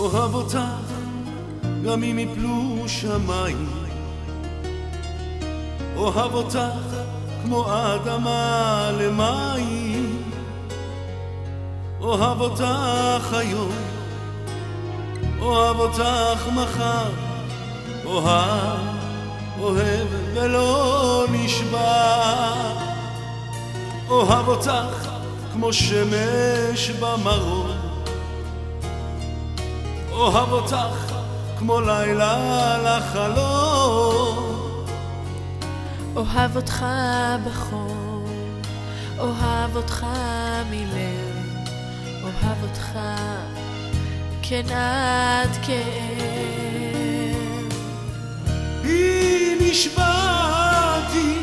אוהב אותך גם אם יפלו שמיים, אוהב אותך כמו אדמה למים, אוהב אותך היום, אוהב אותך מחר, אוהב ולא נשבע, אוהב אותך כמו שמש במרום, אוהב אותך כמו לילה לחלום, אוהב אותך בחום, אוהב אותך מלב, אוהב אותך כן עד כאב. בי נשבעתי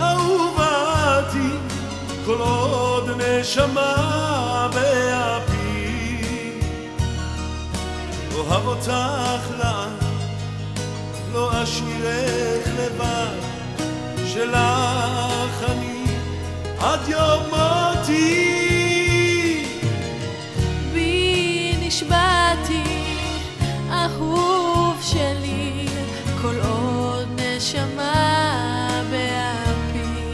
אהובתי כל עוד נשמה באפי, אוהב אותך לעד לא אשאירך לבד, שלך אני עד יום מותי. בי נשבעתי אהוב שלי כל עוד נשמה באפי,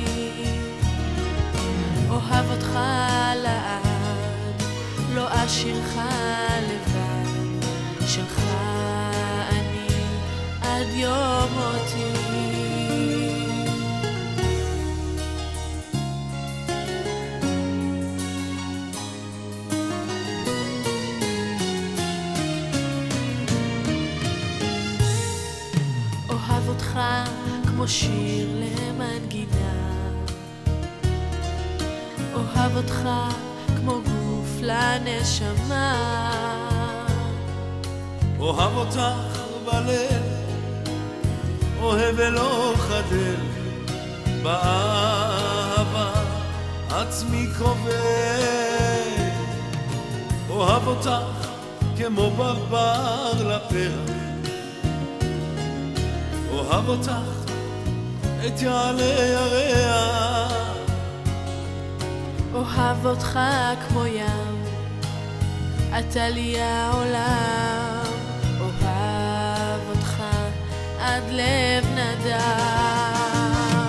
אוהב אותך לעד לא אשאירך לבד, שלך אני עד יום מותי. אוהב אותך כמו שיר למנגינה, אוהב אותך כמו גוף לנשמה, אוהב אותך בלב, אוהב ולא חדל, באהבה עצמי כובד, אוהב אותך כמו בבר לפרח, אוהב אותך את יעלה ירח, אוהב אותך כמו ים, אתה לי העולם, אוהב אותך עד לב נדם.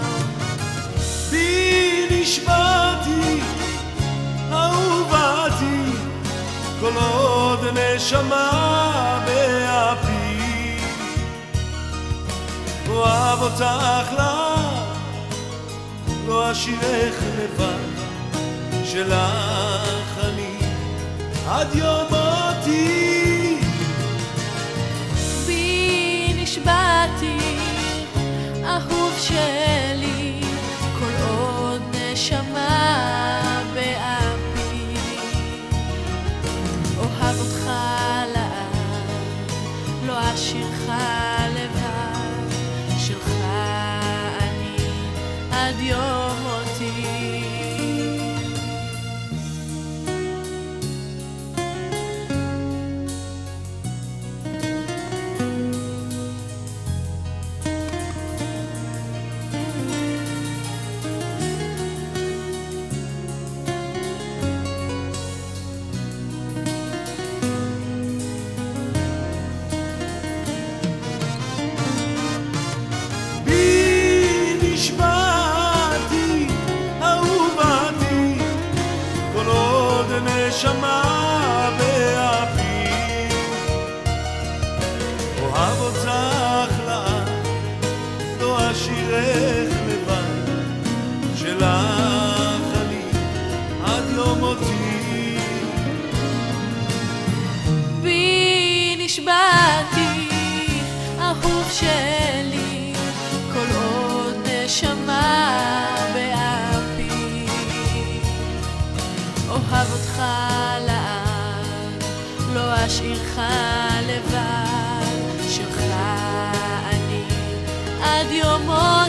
בי נשבעתי אהובתי כל עוד נשמה באפי, אוהב אותך לא אשאירך לבד, שלך אני עד יום מותי. בי נשבעתי אהוב שלי כל עוד נשמה באפי, אוהב אותך לעד לא אשאירך לבד, שלך אני עד יום מותי. נשבעתי אהובתי כל עוד נשמה באפי, אוהב אותך לעד לא אשאירך לבד, שלך אני עד יום מותי. בי נשבעתי אהוב שלי כל עוד נשמה באפי, אוהב אותך לעד לא אשאירך לבד, שלך אני עד יום מותי.